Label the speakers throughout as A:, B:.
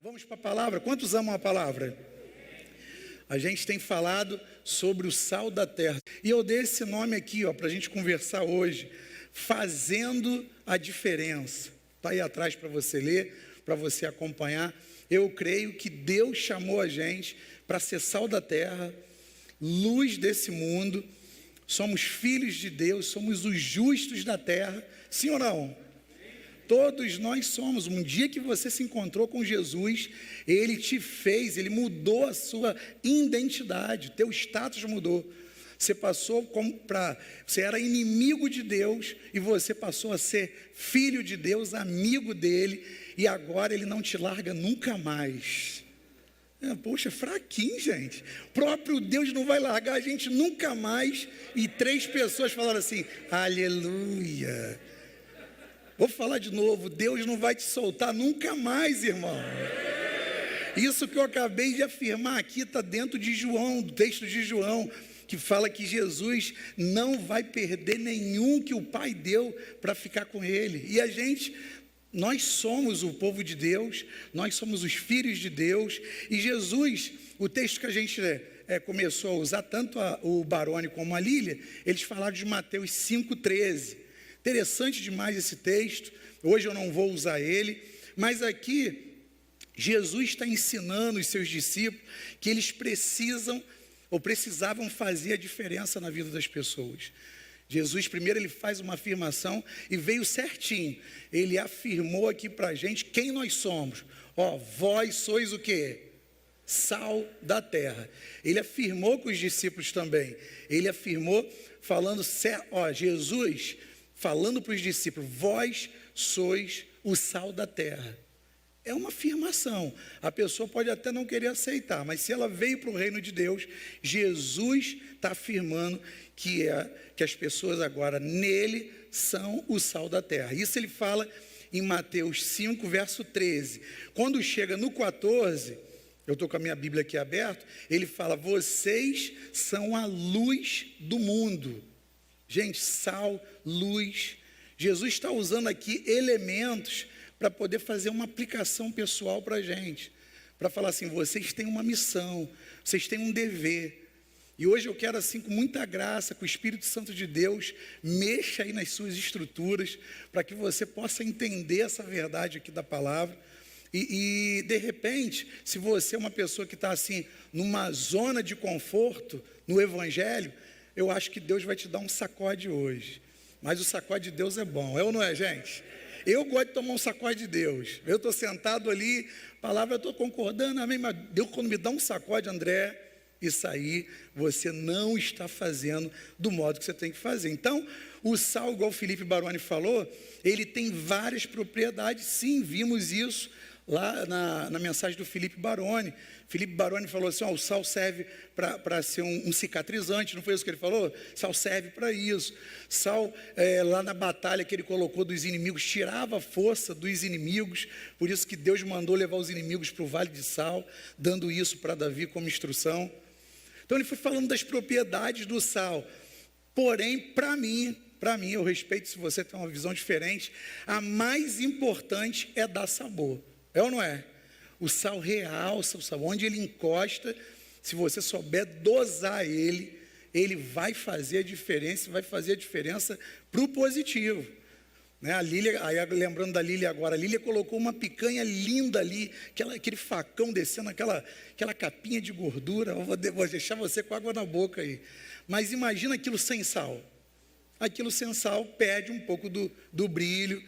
A: Vamos para a palavra? Quantos amam a palavra? A gente tem falado sobre o sal da terra. E eu dei esse nome aqui, para a gente conversar hoje. Fazendo a diferença. Está aí atrás para você ler, para você acompanhar. Eu creio que Deus chamou a gente para ser sal da terra, luz desse mundo. Somos filhos de Deus, somos os justos da terra. Sim ou não? Todos nós somos. Um dia que você se encontrou com Jesus, Ele te fez, Ele mudou a sua identidade, teu status mudou. Você passou você era inimigo de Deus e você passou a ser filho de Deus, amigo dEle, e agora Ele não te larga nunca mais. Poxa, fraquinho, gente. O próprio Deus não vai largar a gente nunca mais. E 3 pessoas falaram assim, aleluia. Vou falar de novo, Deus não vai te soltar nunca mais, irmão. Isso que eu acabei de afirmar aqui está dentro de João, do texto de João, que fala que Jesus não vai perder nenhum que o Pai deu para ficar com Ele. E nós somos o povo de Deus, nós somos os filhos de Deus. E Jesus, o texto que a gente começou a usar, tanto o Baroni como a Lília, eles falaram de Mateus 5,13. Interessante demais esse texto. Hoje eu não vou usar ele, mas aqui Jesus está ensinando os seus discípulos que eles precisavam fazer a diferença na vida das pessoas. Jesus primeiro ele faz uma afirmação e veio certinho. Ele afirmou aqui para a gente quem nós somos. Vós sois o quê? Sal da terra. Ele afirmou com os discípulos também. Ele afirmou falando, Jesus falando para os discípulos, vós sois o sal da terra. É uma afirmação. A pessoa pode até não querer aceitar, mas se ela veio para o reino de Deus, Jesus está afirmando que as pessoas agora nele são o sal da terra. Isso ele fala em Mateus 5, verso 13. Quando chega no 14, eu estou com a minha Bíblia aqui aberta, ele fala, vocês são a luz do mundo. Gente, sal, luz. Jesus está usando aqui elementos para poder fazer uma aplicação pessoal para a gente. Para falar assim, vocês têm uma missão, vocês têm um dever. E hoje eu quero assim, com muita graça, que o Espírito Santo de Deus mexa aí nas suas estruturas, para que você possa entender essa verdade aqui da palavra. E de repente, se você é uma pessoa que está assim, numa zona de conforto, no Evangelho, eu acho que Deus vai te dar um sacode hoje. Mas o sacode de Deus é bom, é ou não é, gente? Eu gosto de tomar um sacode de Deus. Eu estou sentado ali, palavra, eu estou concordando, amém, mas Deus quando me dá um sacode, André, isso aí você não está fazendo do modo que você tem que fazer. Então, o sal, igual o Felipe Baroni falou, ele tem várias propriedades, sim, vimos isso lá na mensagem do Felipe Baroni. Felipe Baroni falou assim, o sal serve para ser um cicatrizante, não foi isso que ele falou? Sal serve para isso. Sal, lá na batalha que ele colocou dos inimigos, tirava a força dos inimigos, por isso que Deus mandou levar os inimigos para o vale de Sal, dando isso para Davi como instrução. Então ele foi falando das propriedades do sal. Porém, para mim, eu respeito se você tem uma visão diferente, a mais importante é dar sabor. É ou não é? O sal realça o sabor. Onde ele encosta, se você souber dosar ele, ele vai fazer a diferença, vai fazer a diferença para o positivo. Né? A Lília, aí lembrando da Lília agora, a Lília colocou uma picanha linda ali, aquele facão descendo, aquela capinha de gordura. Vou deixar você com água na boca aí. Mas imagina aquilo sem sal. Aquilo sem sal perde um pouco do brilho.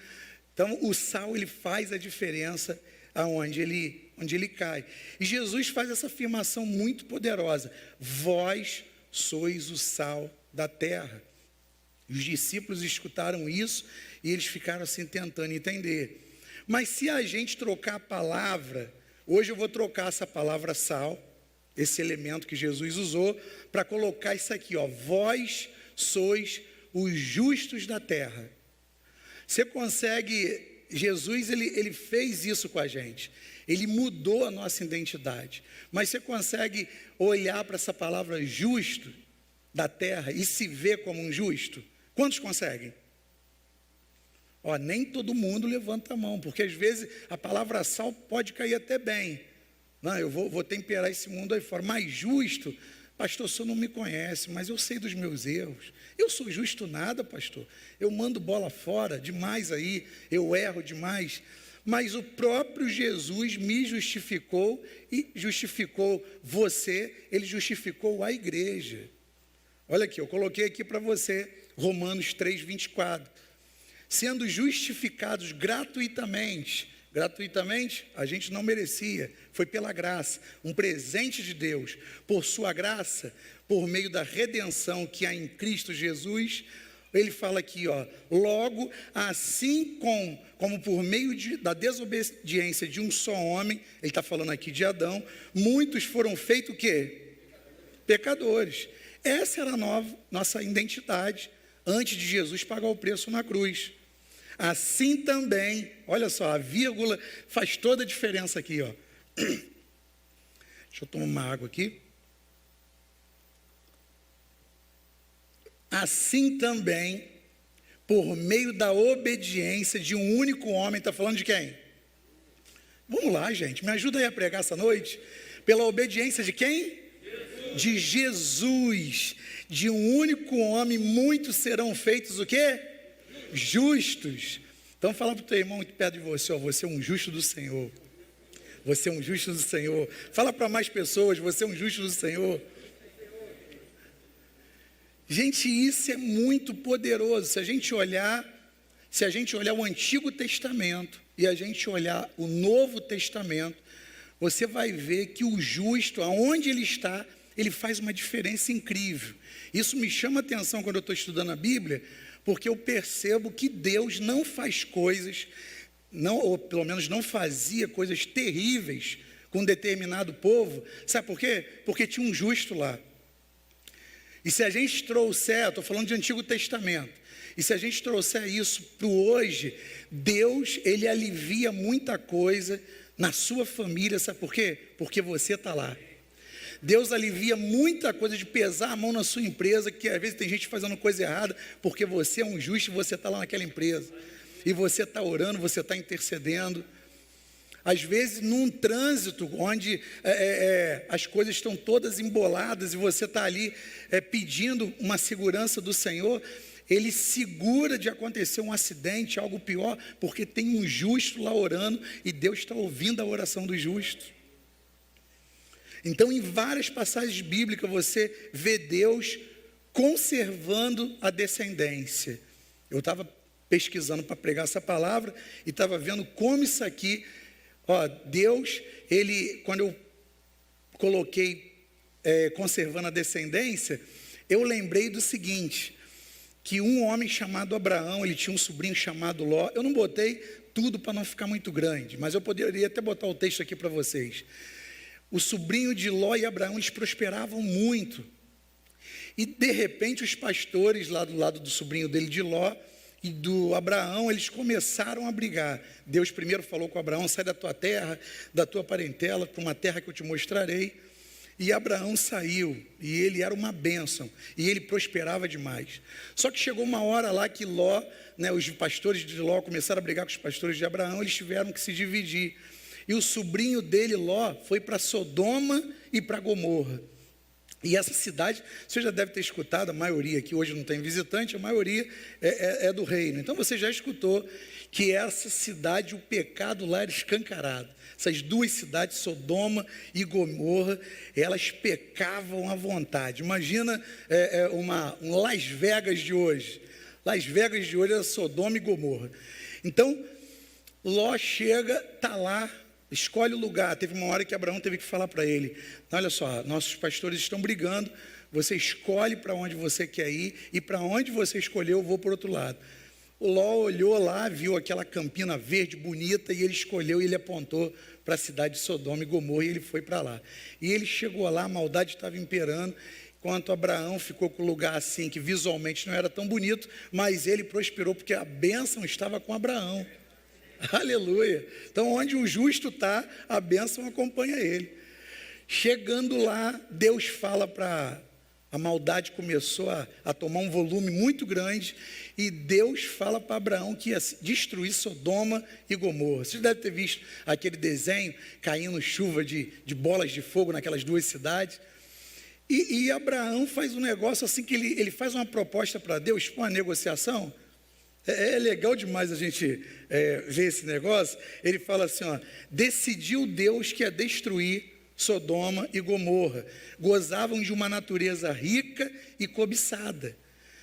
A: Então, o sal, ele faz a diferença onde ele cai. E Jesus faz essa afirmação muito poderosa. Vós sois o sal da terra. Os discípulos escutaram isso e eles ficaram assim tentando entender. Mas se a gente trocar a palavra, hoje eu vou trocar essa palavra sal, esse elemento que Jesus usou, para colocar isso aqui, vós sois os justos da terra. Você consegue... Jesus, ele fez isso com a gente. Ele mudou a nossa identidade. Mas você consegue olhar para essa palavra justo da terra e se ver como um justo? Quantos conseguem? Ó, nem todo mundo levanta a mão, porque às vezes a palavra sal pode cair até bem. Não, eu vou temperar esse mundo aí fora. Mas justo, pastor, o senhor não me conhece, mas eu sei dos meus erros. Eu sou justo nada, pastor. Eu mando bola fora demais aí, eu erro demais. Mas o próprio Jesus me justificou e justificou você, ele justificou a igreja. Olha aqui, eu coloquei aqui para você, Romanos 3, 24. Sendo justificados gratuitamente, a gente não merecia, foi pela graça, um presente de Deus, por sua graça, por meio da redenção que há em Cristo Jesus. Ele fala aqui, ó, logo, assim como por meio da desobediência de um só homem, ele está falando aqui de Adão, muitos foram feitos o quê? Pecadores. Essa era a nossa identidade, antes de Jesus pagar o preço na cruz. Assim também, olha só, a vírgula faz toda a diferença aqui, ó. Deixa eu tomar uma água aqui. Assim também, por meio da obediência de um único homem, está falando de quem? Vamos lá, gente, me ajuda aí a pregar essa noite. Pela obediência de quem? Jesus. De Jesus, de um único homem, muitos serão feitos o quê? Justos. Então fala para o teu irmão muito perto de você, ó, você é um justo do Senhor. Você é um justo do Senhor. Fala para mais pessoas, você é um justo do Senhor. Gente, isso é muito poderoso. Se a gente olhar o Antigo Testamento e a gente olhar o Novo Testamento, você vai ver que o justo, aonde ele está, ele faz uma diferença incrível. Isso me chama a atenção quando eu estou estudando a Bíblia, porque eu percebo que Deus não faz coisas, ou pelo menos não fazia coisas terríveis com um determinado povo. Sabe por quê? Porque tinha um justo lá. E se a gente trouxer, estou falando de Antigo Testamento, e se a gente trouxer isso para o hoje, Deus, ele alivia muita coisa na sua família, sabe por quê? Porque você está lá. Deus alivia muita coisa de pesar a mão na sua empresa, que às vezes tem gente fazendo coisa errada, porque você é um justo e você está lá naquela empresa. E você está orando, você está intercedendo. Às vezes num trânsito onde as coisas estão todas emboladas e você está ali pedindo uma segurança do Senhor, ele segura de acontecer um acidente, algo pior, porque tem um justo lá orando e Deus está ouvindo a oração do justo. Então, em várias passagens bíblicas, você vê Deus conservando a descendência. Eu estava pesquisando para pregar essa palavra e estava vendo como isso aqui, ó, Deus, ele, quando eu coloquei conservando a descendência, eu lembrei do seguinte, que um homem chamado Abraão, ele tinha um sobrinho chamado Ló. Eu não botei tudo para não ficar muito grande, mas eu poderia até botar o texto aqui para vocês. O sobrinho de Ló e Abraão, eles prosperavam muito. E de repente os pastores lá do lado do sobrinho dele de Ló e do Abraão, eles começaram a brigar. Deus primeiro falou com Abraão, sai da tua terra, da tua parentela, para uma terra que eu te mostrarei. E Abraão saiu, e ele era uma bênção, e ele prosperava demais. Só que chegou uma hora lá que Ló, os pastores de Ló começaram a brigar com os pastores de Abraão, eles tiveram que se dividir. E o sobrinho dele, Ló, foi para Sodoma e para Gomorra. E essa cidade, você já deve ter escutado, a maioria aqui hoje não tem visitante, a maioria é do reino. Então você já escutou que essa cidade, o pecado lá era escancarado. Essas duas cidades, Sodoma e Gomorra, elas pecavam à vontade. Imagina um Las Vegas de hoje. Las Vegas de hoje era Sodoma e Gomorra. Então, Ló chega, está lá, escolhe o lugar. Teve uma hora que Abraão teve que falar para ele, olha só, nossos pastores estão brigando, você escolhe para onde você quer ir, e para onde você escolheu, eu vou para o outro lado. O Ló olhou lá, viu aquela campina verde bonita, e ele escolheu e ele apontou para a cidade de Sodoma e Gomorra, e ele foi para lá. E ele chegou lá, a maldade estava imperando, enquanto Abraão ficou com o lugar assim, que visualmente não era tão bonito, mas ele prosperou, porque a bênção estava com Abraão. Aleluia. Então, onde o justo está, a bênção acompanha ele. Chegando lá, Deus fala para A maldade começou a tomar um volume muito grande e Deus fala para Abraão que ia destruir Sodoma e Gomorra. Vocês devem ter visto aquele desenho caindo chuva de bolas de fogo naquelas duas cidades. E Abraão faz um negócio assim que ele faz uma proposta para Deus, uma negociação. É legal demais a gente ver esse negócio. Ele fala assim, ó, decidiu Deus que ia destruir Sodoma e Gomorra. Gozavam de uma natureza rica e cobiçada,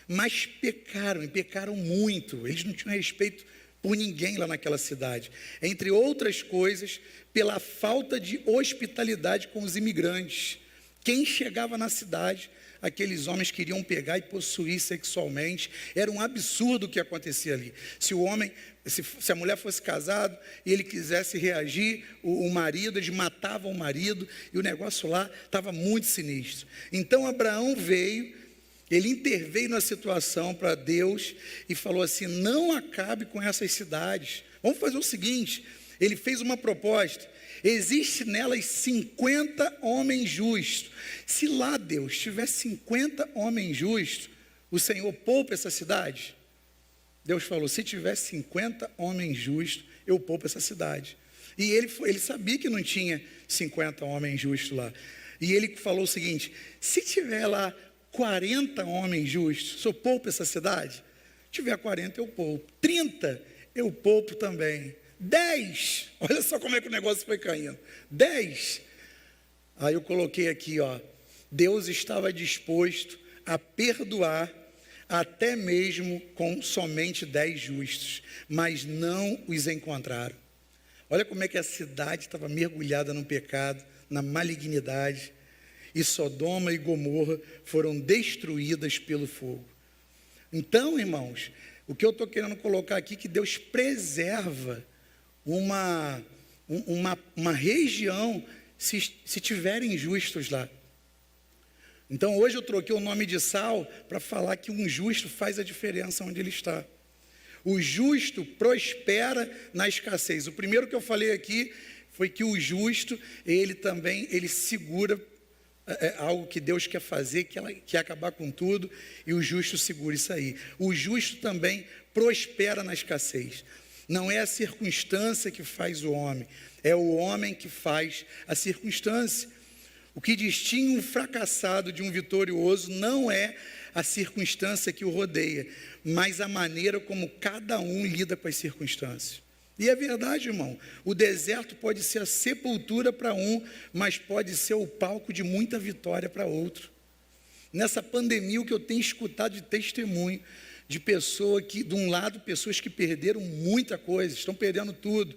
A: mas pecaram, e pecaram muito. Eles não tinham respeito por ninguém lá naquela cidade. Entre outras coisas, pela falta de hospitalidade com os imigrantes. Quem chegava na cidade, aqueles homens queriam pegar e possuir sexualmente. Era um absurdo o que acontecia ali. Se o homem, se a mulher fosse casada e ele quisesse reagir, o marido, eles matavam o marido, e o negócio lá estava muito sinistro. Então Abraão veio, ele interveio na situação para Deus e falou assim, não acabe com essas cidades. Vamos fazer o seguinte, ele fez uma proposta. Existe nelas 50 homens justos. Se lá, Deus, tiver 50 homens justos, o Senhor poupa essa cidade? Deus falou, se tiver 50 homens justos, eu poupo essa cidade. E ele sabia que não tinha 50 homens justos lá. E ele falou o seguinte, se tiver lá 40 homens justos, o Senhor poupa essa cidade? Se tiver 40, eu poupo. 30, eu poupo também. 10, olha só como é que o negócio foi caindo. 10, aí eu coloquei aqui, ó, Deus estava disposto a perdoar até mesmo com somente 10 justos, mas não os encontraram. Olha como é que a cidade estava mergulhada no pecado, na malignidade, e Sodoma e Gomorra foram destruídas pelo fogo. Então, irmãos, o que eu estou querendo colocar aqui é que Deus preserva uma região se tiverem justos lá. Então hoje eu troquei o nome de Sal para falar que um justo faz a diferença onde ele está. O justo prospera na escassez. O primeiro que eu falei aqui foi que o justo, ele segura algo que Deus quer fazer, que quer acabar com tudo, e o justo segura isso aí. O justo também prospera na escassez. Não é a circunstância que faz o homem, é o homem que faz a circunstância. O que distingue um fracassado de um vitorioso não é a circunstância que o rodeia, mas a maneira como cada um lida com as circunstâncias. E é verdade, irmão, o deserto pode ser a sepultura para um, mas pode ser o palco de muita vitória para outro. Nessa pandemia, o que eu tenho escutado de testemunho, de pessoa que, de um lado, pessoas que perderam muita coisa, estão perdendo tudo,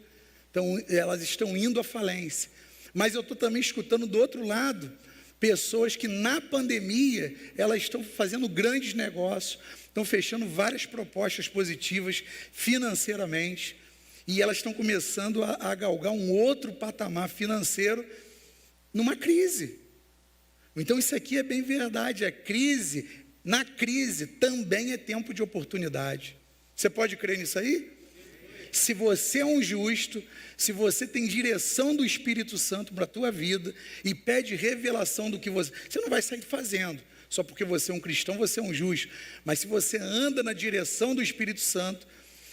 A: então elas estão indo à falência. Mas eu estou também escutando do outro lado, pessoas que na pandemia, elas estão fazendo grandes negócios, estão fechando várias propostas positivas financeiramente, e elas estão começando a galgar um outro patamar financeiro numa crise. Então isso aqui é bem verdade, na crise também é tempo de oportunidade. Você pode crer nisso aí? Se você é um justo, se você tem direção do Espírito Santo para a tua vida e pede revelação do que você não vai sair fazendo, só porque você é um cristão, você é um justo. Mas se você anda na direção do Espírito Santo,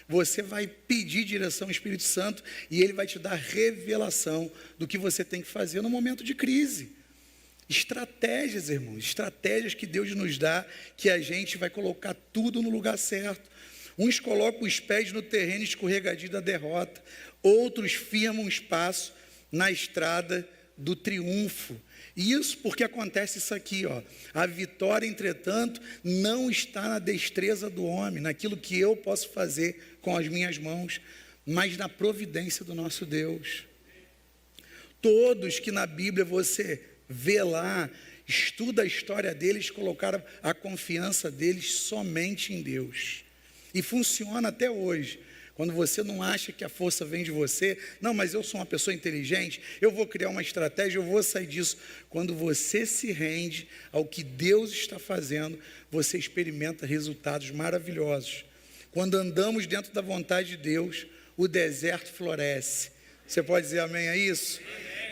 A: você vai pedir direção ao Espírito Santo e ele vai te dar revelação do que você tem que fazer no momento de crise. Estratégias, irmãos, estratégias que Deus nos dá, que a gente vai colocar tudo no lugar certo. Uns colocam os pés no terreno escorregadio da derrota, outros firmam espaço na estrada do triunfo. Isso porque acontece isso aqui, ó. A vitória, entretanto, não está na destreza do homem, naquilo que eu posso fazer com as minhas mãos, mas na providência do nosso Deus. Todos que na Bíblia você vê lá, estuda a história deles, colocaram a confiança deles somente em Deus. E funciona até hoje. Quando você não acha que a força vem de você, não, mas eu sou uma pessoa inteligente, eu vou criar uma estratégia, eu vou sair disso. Quando você se rende ao que Deus está fazendo, você experimenta resultados maravilhosos. Quando andamos dentro da vontade de Deus, o deserto floresce. Você pode dizer amém a isso?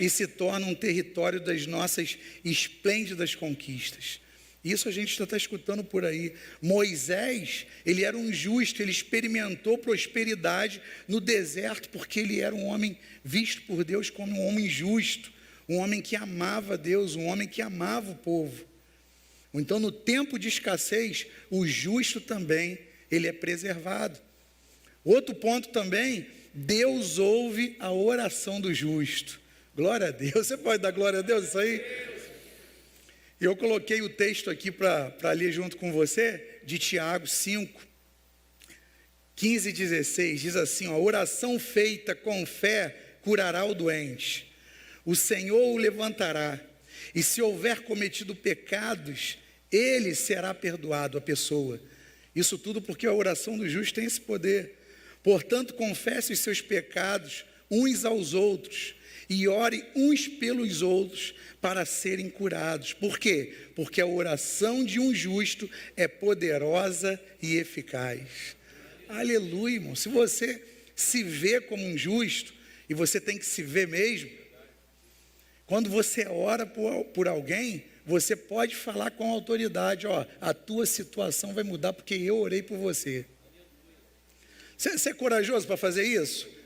A: E se torna um território das nossas esplêndidas conquistas. Isso a gente já está escutando por aí. Moisés, ele era um justo, ele experimentou prosperidade no deserto, porque ele era um homem visto por Deus como um homem justo, um homem que amava Deus, um homem que amava o povo. Então, no tempo de escassez, o justo também, ele é preservado. Outro ponto também, Deus ouve a oração do justo. Glória a Deus. Você pode dar glória a Deus isso aí? E eu coloquei o texto aqui para ler junto com você, de Tiago 5, 15 e 16, diz assim, ó, oração feita com fé curará o doente, o Senhor o levantará, e se houver cometido pecados, ele será perdoado, a pessoa. Isso tudo porque a oração do justo tem esse poder. Portanto, confesse os seus pecados uns aos outros, e ore uns pelos outros para serem curados. Por quê? Porque a oração de um justo é poderosa e eficaz. Aleluia, irmão. Se você se vê como um justo, e você tem que se ver mesmo, quando você ora por alguém, você pode falar com autoridade, ó, a tua situação vai mudar porque eu orei por você. Você é corajoso para fazer isso?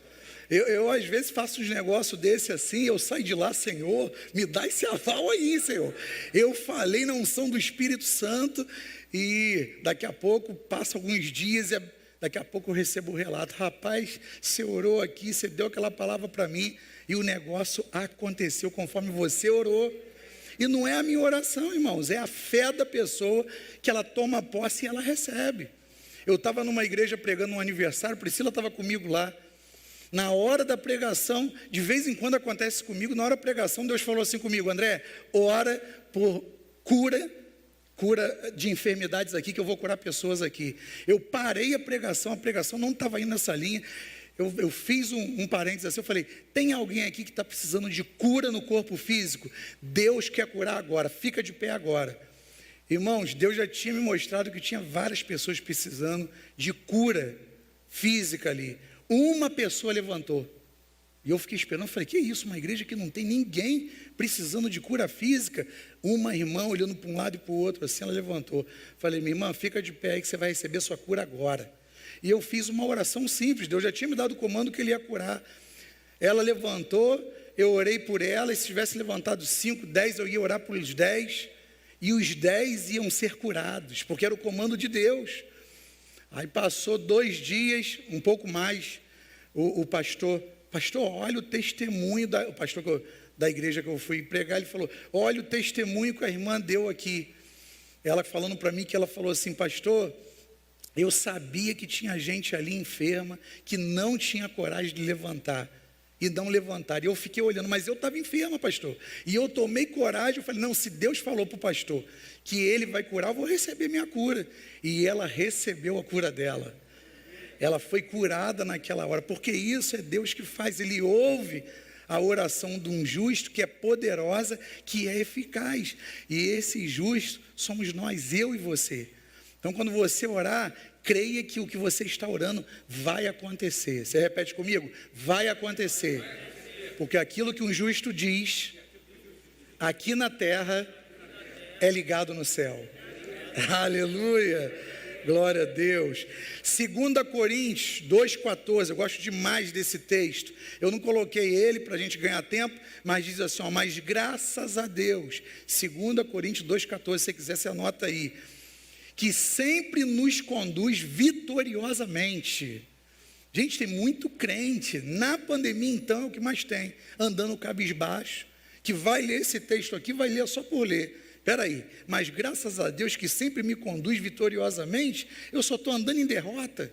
A: Eu às vezes faço uns negócios desse assim, eu saio de lá, Senhor, me dá esse aval aí, Senhor. Eu falei na unção do Espírito Santo e daqui a pouco, passa alguns dias e daqui a pouco eu recebo o relato. Rapaz, você orou aqui, você deu aquela palavra para mim e o negócio aconteceu conforme você orou. E não é a minha oração, irmãos, é a fé da pessoa que ela toma posse e ela recebe. Eu estava numa igreja pregando um aniversário, Priscila estava comigo lá. Na hora da pregação, de vez em quando acontece comigo, na hora da pregação, Deus falou assim comigo, André, ora por cura de enfermidades aqui, que eu vou curar pessoas aqui. Eu parei a pregação não estava indo nessa linha, eu fiz um parênteses assim, eu falei, tem alguém aqui que está precisando de cura no corpo físico? Deus quer curar agora, fica de pé agora. Irmãos, Deus já tinha me mostrado que tinha várias pessoas precisando de cura física ali. Uma pessoa levantou. E eu fiquei esperando, falei, que isso, uma igreja que não tem ninguém precisando de cura física? Uma irmã olhando para um lado e para o outro, assim ela levantou. Falei, minha irmã, fica de pé aí que você vai receber sua cura agora. E eu fiz uma oração simples, Deus já tinha me dado o comando que Ele ia curar. Ela levantou, eu orei por ela, e se tivesse levantado 5, 10, eu ia orar por os 10, e os 10 iam ser curados, porque era o comando de Deus. Aí passou 2 dias, um pouco mais, o pastor, olha o testemunho, o pastor da igreja que eu fui pregar, ele falou, olha o testemunho que a irmã deu aqui. Ela falando para mim que ela falou assim, pastor, eu sabia que tinha gente ali enferma, que não tinha coragem de levantar, e não levantar. E eu fiquei olhando, mas eu estava enferma, pastor. E eu tomei coragem, eu falei, não, se Deus falou para o pastor que ele vai curar, eu vou receber minha cura. E ela recebeu a cura dela. Ela foi curada naquela hora, porque isso é Deus que faz, Ele ouve a oração de um justo que é poderosa, que é eficaz. E esse justo somos nós, eu e você. Então, quando você orar, creia que o que você está orando vai acontecer. Você repete comigo? Vai acontecer. Porque aquilo que um justo diz, aqui na terra, é ligado no céu. Aleluia. Glória a Deus. 2 Coríntios 2,14, eu gosto demais desse texto. Eu não coloquei ele para a gente ganhar tempo, mas diz assim, ó, mas graças a Deus. 2 Coríntios 2,14, se você quiser, você anota aí. Que sempre nos conduz vitoriosamente. Gente, tem muito crente, na pandemia então é o que mais tem, andando cabisbaixo, que vai ler esse texto aqui, vai ler só por ler. Espera aí, mas graças a Deus que sempre me conduz vitoriosamente, eu só estou andando em derrota.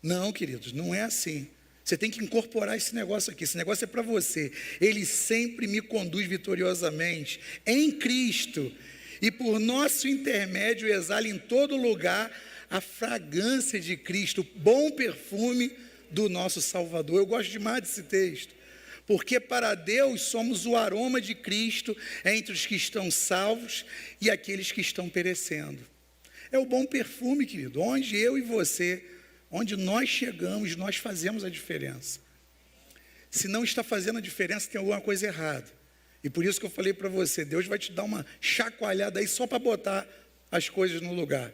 A: Não, queridos, não é assim. Você tem que incorporar esse negócio aqui, esse negócio é para você. Ele sempre me conduz vitoriosamente, em Cristo, e por nosso intermédio exala em todo lugar a fragrância de Cristo, o bom perfume do nosso Salvador. Eu gosto demais desse texto. Porque para Deus somos o aroma de Cristo entre os que estão salvos e aqueles que estão perecendo. É o bom perfume, querido, onde eu e você, onde nós chegamos, nós fazemos a diferença. Se não está fazendo a diferença, tem alguma coisa errada. E por isso que eu falei para você, Deus vai te dar uma chacoalhada aí só para botar as coisas no lugar.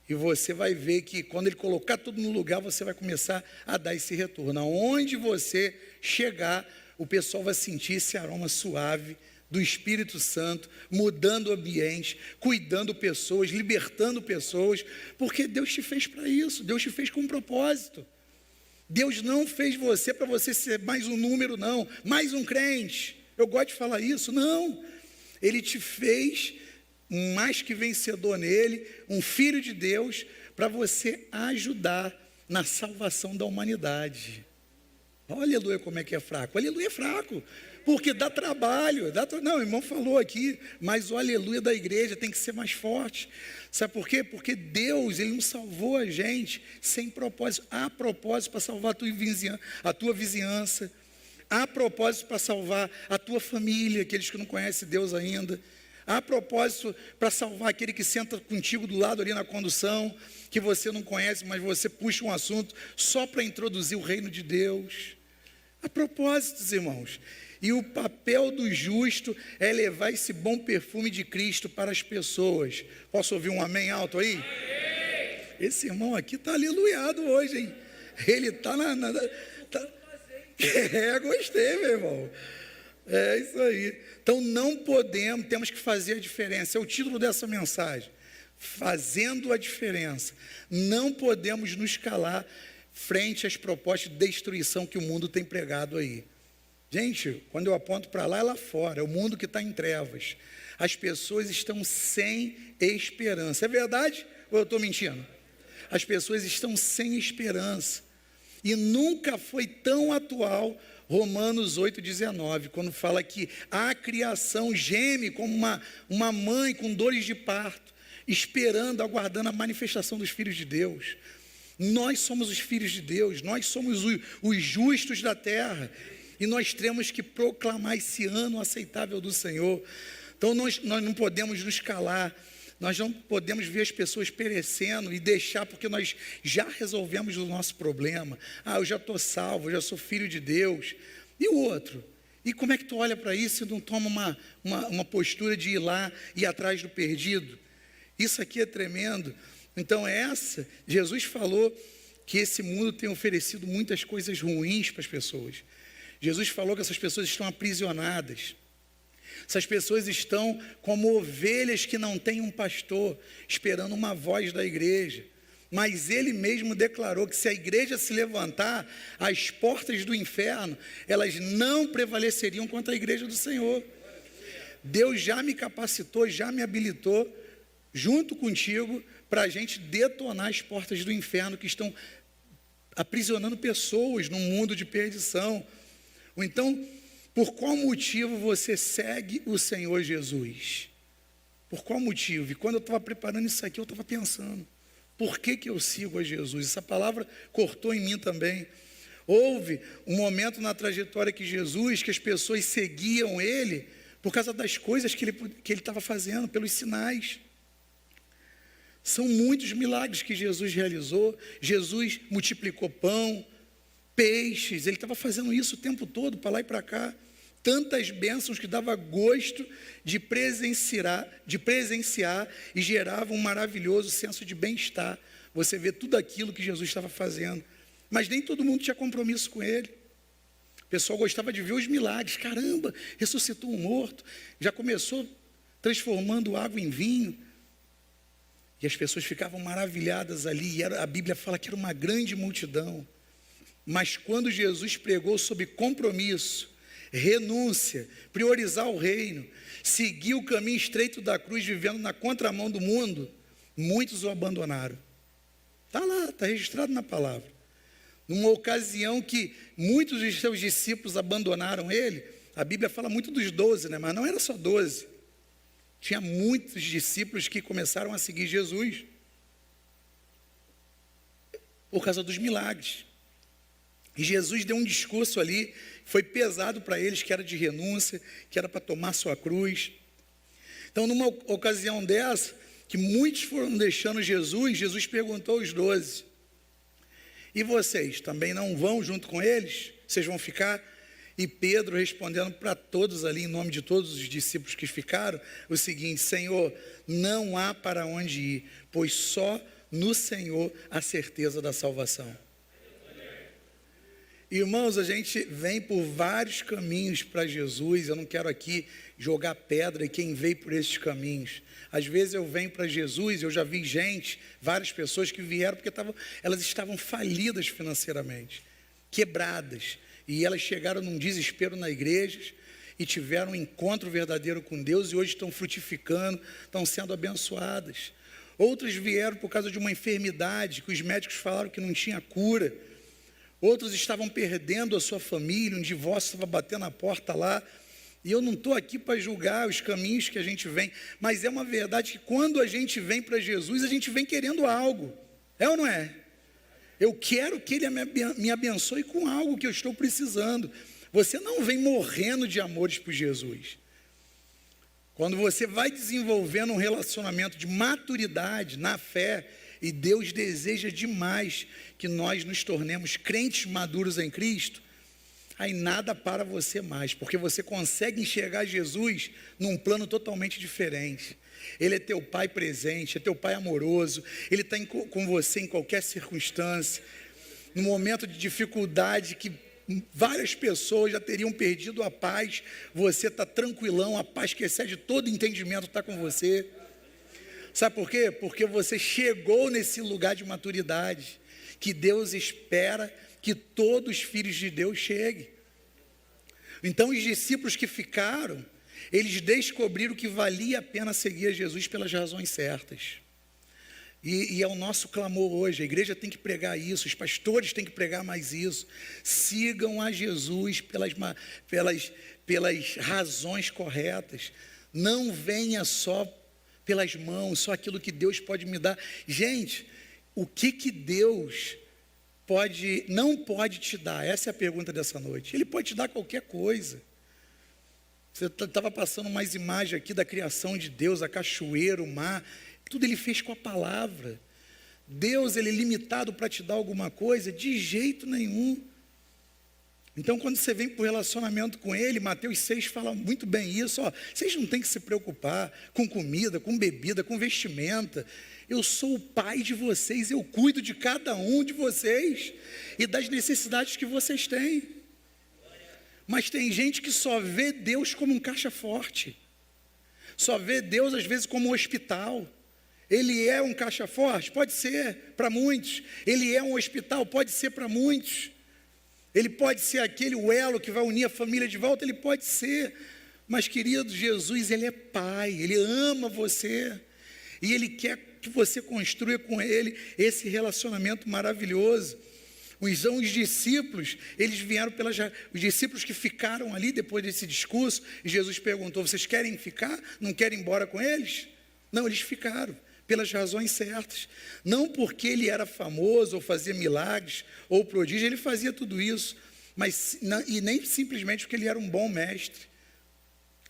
A: E você vai ver que quando Ele colocar tudo no lugar, você vai começar a dar esse retorno. Aonde você chegar, o pessoal vai sentir esse aroma suave do Espírito Santo, mudando o ambiente, cuidando pessoas, libertando pessoas, porque Deus te fez para isso, Deus te fez com um propósito. Deus não fez você para você ser mais um número, não, mais um crente. Eu gosto de falar isso, não. Ele te fez um mais que vencedor nele, um filho de Deus, para você ajudar na salvação da humanidade. Aleluia, como é que é fraco? Aleluia é fraco, porque dá trabalho. Não, o irmão falou aqui, mas o aleluia da igreja tem que ser mais forte. Sabe por quê? Porque Deus, Ele não salvou a gente sem propósito. Há propósito para salvar a tua vizinhança. Há propósito para salvar a tua família, aqueles que não conhecem Deus ainda. Há propósito para salvar aquele que senta contigo do lado ali na condução, que você não conhece, mas você puxa um assunto só para introduzir o reino de Deus. Há propósitos, irmãos. E o papel do justo é levar esse bom perfume de Cristo para as pessoas. Posso ouvir um amém alto aí? Esse irmão aqui está aleluiado hoje, hein? Ele está gostei, meu irmão. É isso aí. Então não podemos, temos que fazer a diferença. É o título dessa mensagem. Fazendo a diferença. Não podemos nos calar frente às propostas de destruição que o mundo tem pregado aí. Gente, quando eu aponto para lá, é lá fora. É o mundo que está em trevas. As pessoas estão sem esperança. É verdade ou eu estou mentindo? As pessoas estão sem esperança. E nunca foi tão atual Romanos 8,19, quando fala que a criação geme como uma mãe com dores de parto, esperando, aguardando a manifestação dos filhos de Deus. Nós somos os filhos de Deus, nós somos os justos da terra, e nós temos que proclamar esse ano aceitável do Senhor. Então nós não podemos nos calar, nós não podemos ver as pessoas perecendo e deixar, porque nós já resolvemos o nosso problema. Eu já estou salvo, eu já sou filho de Deus. E o outro? E como é que tu olha para isso e não toma uma postura de ir lá e ir atrás do perdido? Isso aqui é tremendo. Então Jesus falou que esse mundo tem oferecido muitas coisas ruins para as pessoas. Jesus falou que essas pessoas estão aprisionadas. Essas pessoas estão como ovelhas que não têm um pastor, esperando uma voz da igreja. Mas Ele mesmo declarou que se a igreja se levantar, as portas do inferno, elas não prevaleceriam contra a igreja do Senhor. Deus já me capacitou, já me habilitou, junto contigo, para a gente detonar as portas do inferno que estão aprisionando pessoas num mundo de perdição. Ou então, por qual motivo você segue o Senhor Jesus? Por qual motivo? E quando eu estava preparando isso aqui, eu estava pensando, por que eu sigo a Jesus? Essa palavra cortou em mim também. Houve um momento na trajetória que as pessoas seguiam Ele por causa das coisas que Ele estava fazendo, pelos sinais. São muitos milagres que Jesus realizou. Jesus multiplicou pão, peixes, Ele estava fazendo isso o tempo todo, para lá e para cá. Tantas bênçãos que dava gosto de presenciar e gerava um maravilhoso senso de bem-estar. Você vê tudo aquilo que Jesus estava fazendo. Mas nem todo mundo tinha compromisso com Ele. O pessoal gostava de ver os milagres. Caramba, ressuscitou um morto. Já começou transformando água em vinho. E as pessoas ficavam maravilhadas ali. E a Bíblia fala que era uma grande multidão. Mas quando Jesus pregou sobre compromisso, renúncia, priorizar o reino, seguir o caminho estreito da cruz, vivendo na contramão do mundo, muitos o abandonaram. Está lá, está registrado na palavra. Numa ocasião que muitos dos seus discípulos abandonaram ele, a Bíblia fala muito dos 12, né? Mas não era só 12. Tinha muitos discípulos que começaram a seguir Jesus por causa dos milagres. E Jesus deu um discurso ali, foi pesado para eles, que era de renúncia, que era para tomar sua cruz. Então, numa ocasião dessa, que muitos foram deixando Jesus perguntou aos 12, e vocês também não vão junto com eles? Vocês vão ficar? E Pedro respondendo para todos ali, em nome de todos os discípulos que ficaram, o seguinte: Senhor, não há para onde ir, pois só no Senhor a certeza da salvação. Irmãos, a gente vem por vários caminhos para Jesus. Eu não quero aqui jogar pedra em quem veio por esses caminhos. Às vezes eu venho para Jesus, eu já vi gente, várias pessoas que vieram porque elas estavam falidas financeiramente, quebradas. E elas chegaram num desespero na igreja e tiveram um encontro verdadeiro com Deus e hoje estão frutificando, estão sendo abençoadas. Outras vieram por causa de uma enfermidade que os médicos falaram que não tinha cura. Outros estavam perdendo a sua família, um divórcio estava batendo a porta lá. E eu não estou aqui para julgar os caminhos que a gente vem, mas é uma verdade que quando a gente vem para Jesus, a gente vem querendo algo. É ou não é? Eu quero que Ele me abençoe com algo que eu estou precisando. Você não vem morrendo de amores por Jesus. Quando você vai desenvolvendo um relacionamento de maturidade na fé, e Deus deseja demais que nós nos tornemos crentes maduros em Cristo, aí nada para você mais, porque você consegue enxergar Jesus num plano totalmente diferente. Ele é teu pai presente, é teu pai amoroso, Ele está com você em qualquer circunstância. No momento de dificuldade que várias pessoas já teriam perdido a paz, você está tranquilão, a paz que excede todo entendimento está com você. Sabe por quê? Porque você chegou nesse lugar de maturidade, que Deus espera que todos os filhos de Deus cheguem. Então os discípulos que ficaram, eles descobriram que valia a pena seguir a Jesus pelas razões certas. E é o nosso clamor hoje, a igreja tem que pregar isso, os pastores têm que pregar mais isso. Sigam a Jesus pelas razões corretas. Não venha só pelas mãos, só aquilo que Deus pode me dar. Gente, o que Deus não pode te dar? Essa é a pergunta dessa noite. Ele pode te dar qualquer coisa. Você estava passando umas imagens aqui da criação de Deus, a cachoeira, o mar, tudo Ele fez com a palavra. Deus, Ele é limitado para te dar alguma coisa? De jeito nenhum. Então, quando você vem para o relacionamento com Ele, Mateus 6 fala muito bem isso, vocês não têm que se preocupar com comida, com bebida, com vestimenta. Eu sou o pai de vocês, eu cuido de cada um de vocês e das necessidades que vocês têm. Mas tem gente que só vê Deus como um caixa forte, só vê Deus às vezes como um hospital. Ele é um caixa forte? Pode ser para muitos. Ele é um hospital? Pode ser para muitos. Ele pode ser aquele elo que vai unir a família de volta? Ele pode ser. Mas, querido, Jesus, Ele é Pai, Ele ama você. E Ele quer que você construa com Ele esse relacionamento maravilhoso. Os discípulos, eles vieram os discípulos que ficaram ali depois desse discurso, e Jesus perguntou: vocês querem ficar? Não querem ir embora com eles? Não, eles ficaram. Pelas razões certas, não porque ele era famoso, ou fazia milagres, ou prodígio, ele fazia tudo isso, e nem simplesmente porque ele era um bom mestre,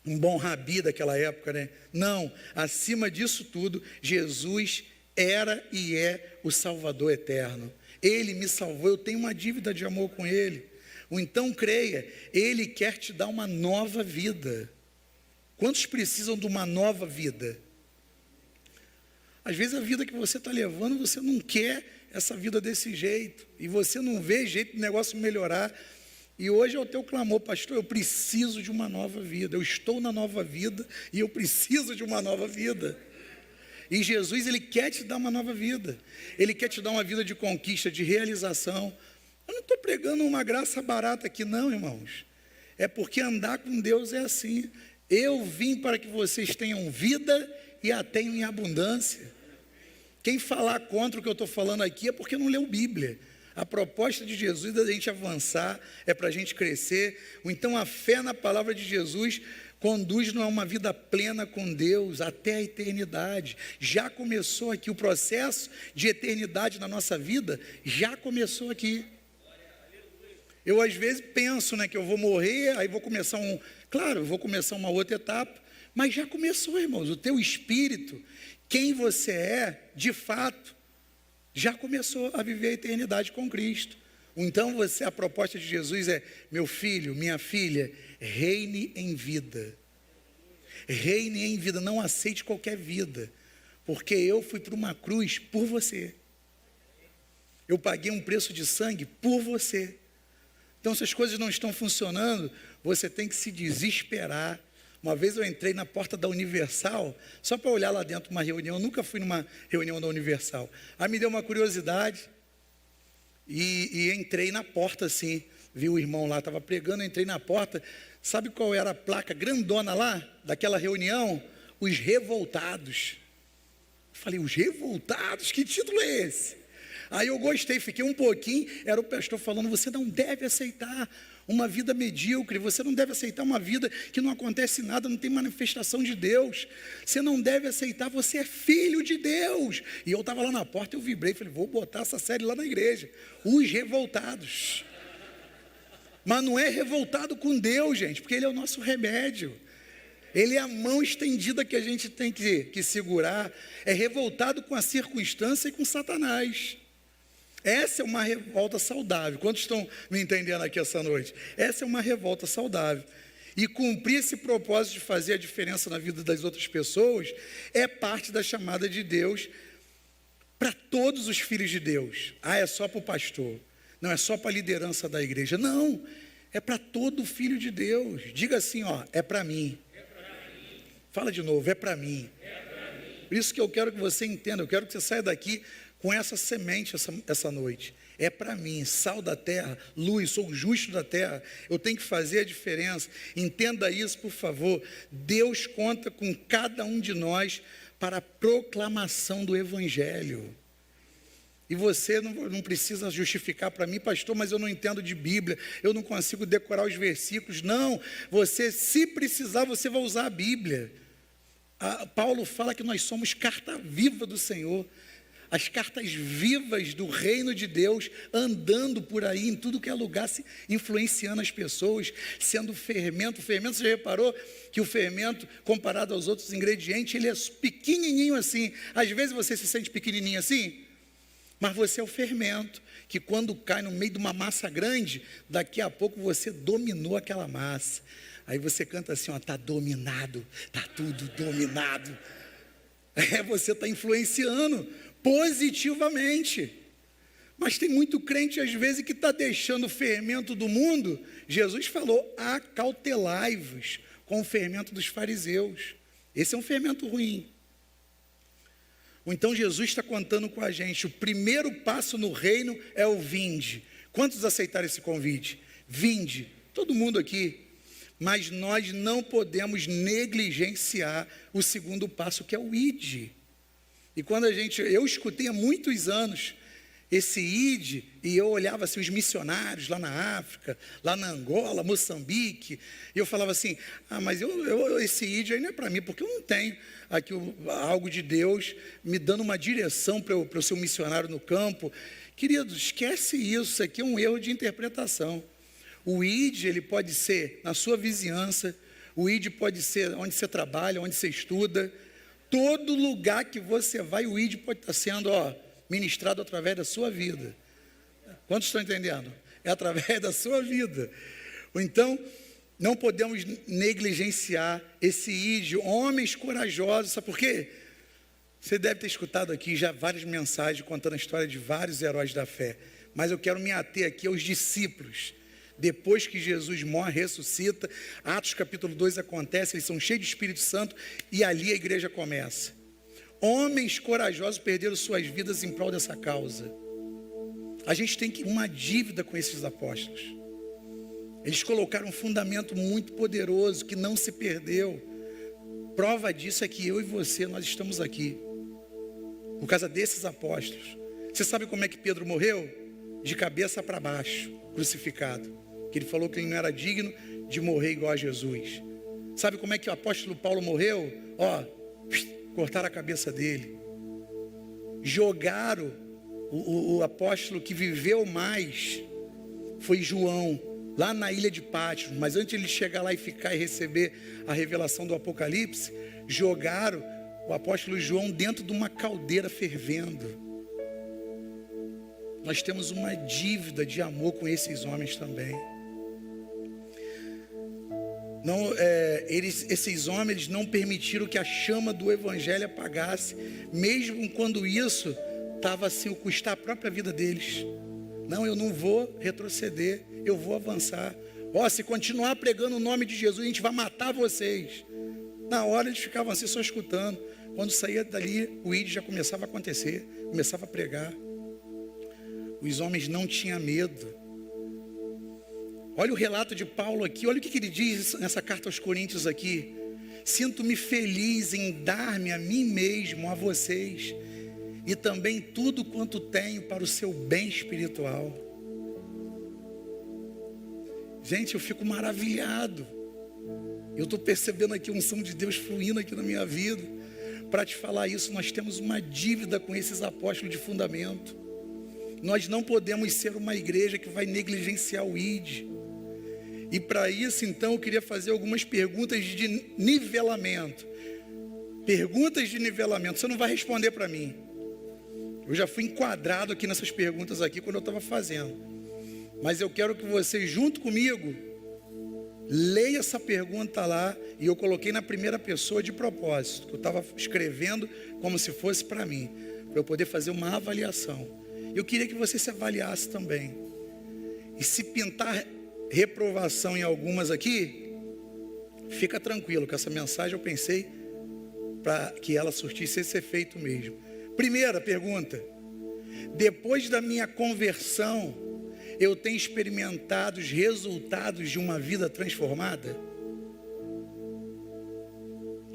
A: um bom rabi daquela época, né? Não, acima disso tudo, Jesus era e é o Salvador eterno. Ele me salvou, eu tenho uma dívida de amor com Ele. Ou então creia, Ele quer te dar uma nova vida. Quantos precisam de uma nova vida? Às vezes a vida que você está levando, você não quer essa vida desse jeito, e você não vê jeito do negócio melhorar, e hoje é o teu clamor: pastor, eu preciso de uma nova vida, eu estou na nova vida, e eu preciso de uma nova vida. E Jesus, Ele quer te dar uma nova vida, Ele quer te dar uma vida de conquista, de realização. Eu não estou pregando uma graça barata aqui não, irmãos, é porque andar com Deus é assim. Eu vim para que vocês tenham vida e a tenham em abundância. Quem falar contra o que eu estou falando aqui é porque não leu Bíblia. A proposta de Jesus é a gente avançar, é para a gente crescer. Ou então a fé na palavra de Jesus conduz-nos a uma vida plena com Deus até a eternidade. Já começou aqui o processo de eternidade na nossa vida, já começou aqui. Eu às vezes penso, que eu vou morrer, aí vou começar vou começar uma outra etapa, mas já começou, irmãos. O teu espírito, quem você é, de fato, já começou a viver a eternidade com Cristo. Então a proposta de Jesus é: meu filho, minha filha, reine em vida. Reine em vida, não aceite qualquer vida, porque eu fui para uma cruz por você. Eu paguei um preço de sangue por você. Então, se as coisas não estão funcionando, você tem que se desesperar. Uma vez eu entrei na porta da Universal, só para olhar lá dentro uma reunião. Eu nunca fui numa reunião da Universal. Aí me deu uma curiosidade e entrei na porta assim. Vi o irmão lá, estava pregando, entrei na porta. Sabe qual era a placa grandona lá, daquela reunião? Os revoltados. Falei, os revoltados? Que título é esse? Aí eu gostei, fiquei um pouquinho, era o pastor falando: você não deve aceitar uma vida medíocre, você não deve aceitar uma vida que não acontece nada, não tem manifestação de Deus, você não deve aceitar, você é filho de Deus. E eu estava lá na porta, eu vibrei, falei, vou botar essa série lá na igreja, os revoltados. Mas não é revoltado com Deus, gente, porque Ele é o nosso remédio. Ele é a mão estendida que a gente tem que segurar. É revoltado com a circunstância e com Satanás. Essa é uma revolta saudável. Quantos estão me entendendo aqui essa noite? Essa é uma revolta saudável. E cumprir esse propósito de fazer a diferença na vida das outras pessoas é parte da chamada de Deus para todos os filhos de Deus. Ah, é só para o pastor. Não, é só para a liderança da igreja. Não, é para todo filho de Deus. Diga assim, ó, é para mim. Fala de novo, é para mim. Por isso que eu quero que você entenda, eu quero que você saia daqui com essa semente essa noite. É para mim, sal da terra, luz, sou o justo da terra, eu tenho que fazer a diferença. Entenda isso, por favor. Deus conta com cada um de nós para a proclamação do Evangelho. E você não precisa justificar para mim, pastor, mas eu não entendo de Bíblia, eu não consigo decorar os versículos. Não, você, se precisar, você vai usar a Bíblia. Paulo fala que nós somos carta viva do Senhor. As cartas vivas do reino de Deus, andando por aí, em tudo que é lugar, influenciando as pessoas, sendo fermento. O fermento, você já reparou que o fermento, comparado aos outros ingredientes, ele é pequenininho assim. Às vezes você se sente pequenininho assim, mas você é o fermento, que quando cai no meio de uma massa grande, daqui a pouco você dominou aquela massa. Aí você canta assim, ó, está dominado, está tudo dominado. Você está influenciando positivamente. Mas tem muito crente às vezes que está deixando o fermento do mundo. Jesus falou, acautelai-vos com o fermento dos fariseus. Esse é um fermento ruim. Então Jesus está contando com a gente, o primeiro passo no reino é o vinde. Quantos aceitaram esse convite? Vinde, todo mundo aqui. Mas nós não podemos negligenciar o segundo passo, que é o ide. E quando eu escutei há muitos anos esse ide, e eu olhava assim os missionários lá na África, lá na Angola, Moçambique, e eu falava assim, mas esse ide aí não é para mim, porque eu não tenho aqui algo de Deus me dando uma direção para eu ser um missionário no campo. Querido, esquece isso aqui é um erro de interpretação. O ide, ele pode ser na sua vizinhança, o ide pode ser onde você trabalha, onde você estuda, todo lugar que você vai, o ide pode estar sendo, ministrado através da sua vida. Quantos estão entendendo? É através da sua vida. Então, não podemos negligenciar esse ide, homens corajosos, sabe por quê? Você deve ter escutado aqui já várias mensagens contando a história de vários heróis da fé, mas eu quero me ater aqui aos discípulos. Depois que Jesus morre, ressuscita, Atos capítulo 2 acontece, eles são cheios de Espírito Santo e ali a igreja começa. Homens corajosos perderam suas vidas em prol dessa causa. A gente tem uma dívida com esses apóstolos. Eles colocaram um fundamento muito poderoso que não se perdeu. Prova disso é que eu e você, nós estamos aqui por causa desses apóstolos. Você sabe como é que Pedro morreu? De cabeça para baixo, crucificado. Que ele falou que ele não era digno de morrer igual a Jesus. Sabe como é que o apóstolo Paulo morreu? Cortaram a cabeça dele. Jogaram o apóstolo que viveu mais, foi João, lá na ilha de Patmos. Mas antes de ele chegar lá e ficar e receber a revelação do Apocalipse, jogaram o apóstolo João dentro de uma caldeira fervendo. nós temos uma dívida de amor com esses homens também. Não, esses homens eles não permitiram que a chama do evangelho apagasse, mesmo quando isso estava assim, custar a própria vida deles. Não, eu não vou retroceder, eu vou avançar. Se continuar pregando o nome de Jesus, a gente vai matar vocês. Na hora eles ficavam assim só escutando. Quando saía dali, o ID já começava a acontecer, começava a pregar. Os homens não tinham medo. Olha o relato de Paulo aqui, olha o que ele diz nessa carta aos Coríntios aqui. Sinto-me feliz em dar-me a mim mesmo, a vocês, e também tudo quanto tenho para o seu bem espiritual. Gente, eu fico maravilhado. Eu estou percebendo aqui a unção de Deus fluindo aqui na minha vida. Para te falar isso, nós temos uma dívida com esses apóstolos de fundamento. Nós não podemos ser uma igreja que vai negligenciar o ID. E para isso, então, eu queria fazer algumas perguntas de nivelamento. Perguntas de nivelamento. Você não vai responder para mim. Eu já fui enquadrado aqui nessas perguntas aqui quando eu estava fazendo. Mas eu quero que você, junto comigo, leia essa pergunta lá. E eu coloquei na primeira pessoa de propósito. Que eu estava escrevendo como se fosse para mim. Para eu poder fazer uma avaliação. Eu queria que você se avaliasse também. E se pintar reprovação em algumas aqui, fica tranquilo, que essa mensagem eu pensei para que ela surtisse esse efeito mesmo. Primeira pergunta: depois da minha conversão, eu tenho experimentado os resultados de uma vida transformada?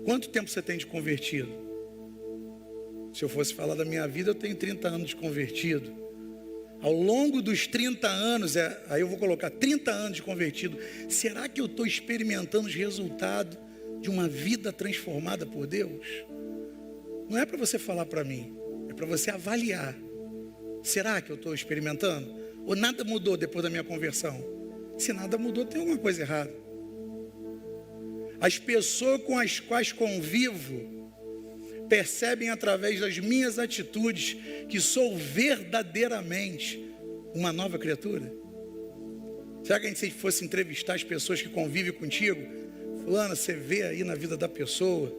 A: Quanto tempo você tem de convertido? Se eu fosse falar da minha vida, eu tenho 30 anos de convertido. Ao longo dos 30 anos, aí eu vou colocar 30 anos de convertido, será que eu estou experimentando os resultados de uma vida transformada por Deus? Não é para você falar para mim, é para você avaliar. Será que eu estou experimentando? Ou nada mudou depois da minha conversão? Se nada mudou, tem alguma coisa errada. As pessoas com as quais convivo percebem através das minhas atitudes que sou verdadeiramente uma nova criatura? Será que se fosse entrevistar as pessoas que convivem contigo, fulano, você vê aí na vida da pessoa,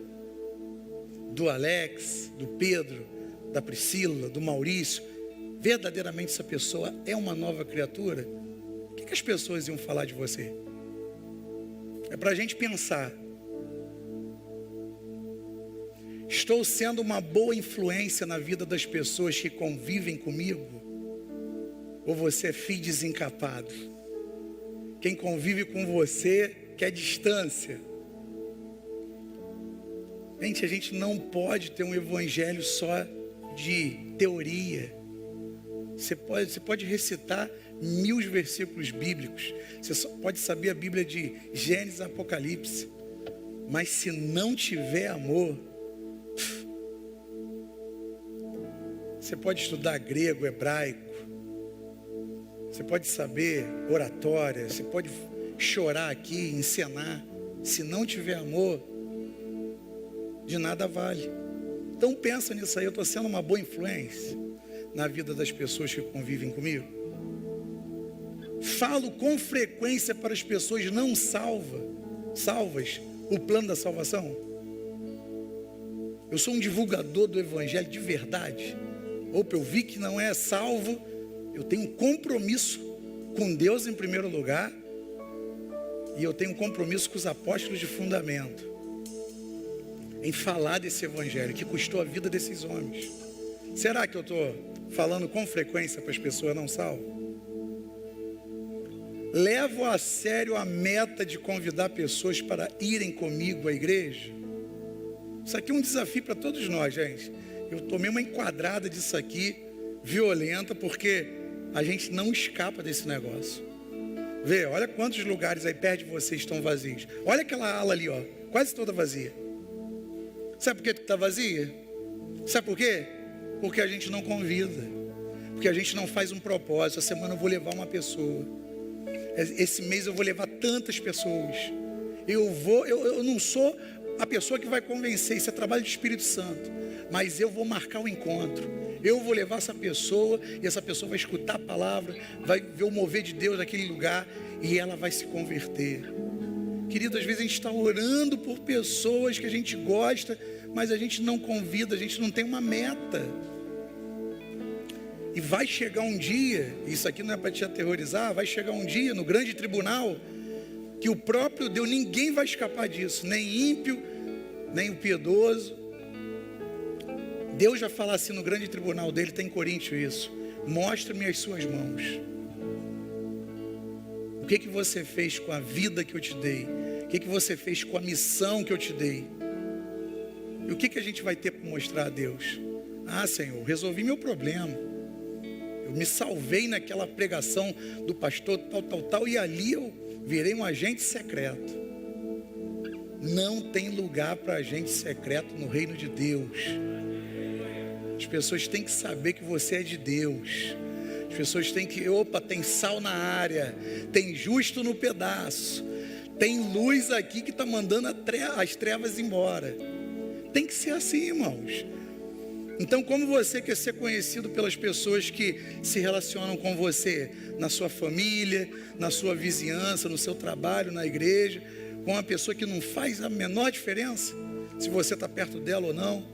A: do Alex, do Pedro, da Priscila, do Maurício, verdadeiramente essa pessoa é uma nova criatura? O que as pessoas iam falar de você? É para a gente pensar. Estou sendo uma boa influência na vida das pessoas que convivem comigo? Ou você é filho desencapado? Quem convive com você quer distância. Gente, a gente não pode ter um evangelho só de teoria. Você pode recitar 1000 versículos bíblicos. Você só pode saber a Bíblia de Gênesis a Apocalipse. Mas se não tiver amor, você pode estudar grego, hebraico, você pode saber oratória, você pode chorar aqui, encenar. Se não tiver amor, de nada vale. Então pensa nisso aí, eu estou sendo uma boa influência na vida das pessoas que convivem comigo? Falo com frequência para as pessoas não salvas o plano da salvação? Eu sou um divulgador do evangelho de verdade? Opa, eu vi que não é salvo, eu tenho um compromisso com Deus em primeiro lugar, e eu tenho um compromisso com os apóstolos de fundamento, em falar desse evangelho que custou a vida desses homens. Será que eu estou falando com frequência para as pessoas não salvas? Levo a sério a meta de convidar pessoas para irem comigo à igreja? Isso aqui é um desafio para todos nós, gente. Eu tomei uma enquadrada disso aqui, violenta, porque a gente não escapa desse negócio. Vê, olha quantos lugares aí perto de vocês estão vazios. Olha aquela ala ali, ó, quase toda vazia. Sabe por que está vazia? Sabe por quê? Porque a gente não convida. Porque a gente não faz um propósito. Essa semana eu vou levar uma pessoa. Esse mês eu vou levar tantas pessoas. Eu não sou a pessoa que vai convencer. Isso é trabalho do Espírito Santo. Mas eu vou marcar o encontro. eu vou levar essa pessoa, e essa pessoa vai escutar a palavra, vai ver o mover de Deus naquele lugar, e ela vai se converter. Querido, às vezes a gente está orando por pessoas que a gente gosta, mas a gente não convida, a gente não tem uma meta. E vai chegar um dia, isso aqui não é para te aterrorizar, vai chegar um dia no grande tribunal, que o próprio Deus, ninguém vai escapar disso, nem ímpio, nem o piedoso. Deus vai falar assim no grande tribunal dele, tem em Coríntios isso: mostra-me as suas mãos. O que você fez com a vida que eu te dei? O que você fez com a missão que eu te dei? E o que a gente vai ter para mostrar a Deus? Ah, Senhor, resolvi meu problema. Eu me salvei naquela pregação do pastor tal, e ali eu virei um agente secreto. Não tem lugar para agente secreto no reino de Deus. As pessoas têm que saber que você é de Deus. As pessoas têm que, tem sal na área, tem justo no pedaço, tem luz aqui que está mandando as trevas embora. Tem que ser assim, irmãos. Então, como você quer ser conhecido pelas pessoas que se relacionam com você, na sua família, na sua vizinhança, no seu trabalho, na igreja, com uma pessoa que não faz a menor diferença, se você está perto dela ou não?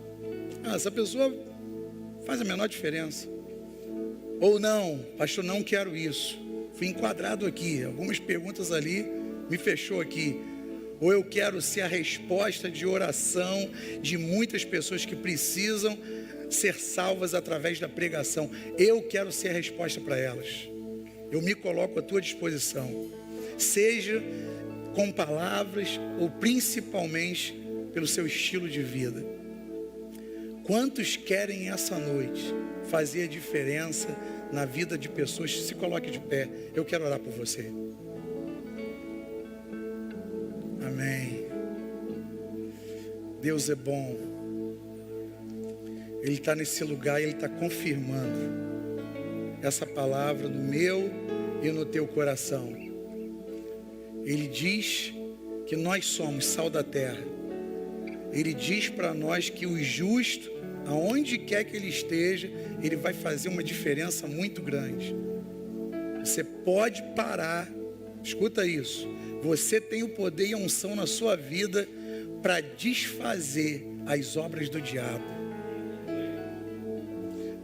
A: Essa pessoa faz a menor diferença. Ou não, pastor, não quero isso, fui enquadrado aqui, algumas perguntas ali, me fechou aqui. Ou eu quero ser a resposta de oração de muitas pessoas que precisam ser salvas através da pregação. Eu quero ser a resposta para elas. Eu me coloco à tua disposição, seja com palavras ou principalmente pelo seu estilo de vida. Quantos querem essa noite fazer a diferença na vida de pessoas? Se coloque de pé, eu quero orar por você. Amém. Deus é bom. Ele está nesse lugar e Ele está confirmando essa palavra no meu e no teu coração. Ele diz que nós somos sal da terra. Ele diz para nós que o justo, aonde quer que ele esteja, ele vai fazer uma diferença muito grande. Você pode parar, escuta isso, você tem o poder e a unção na sua vida para desfazer as obras do diabo.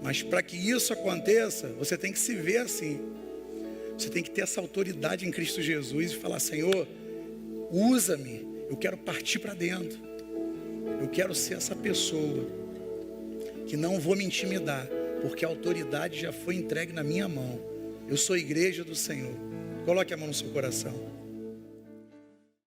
A: Mas para que isso aconteça, você tem que se ver assim. Você tem que ter essa autoridade em Cristo Jesus e falar: Senhor, usa-me, eu quero partir para dentro. Eu quero ser essa pessoa que não vou me intimidar, porque a autoridade já foi entregue na minha mão. Eu sou a igreja do Senhor. Coloque a mão no seu coração.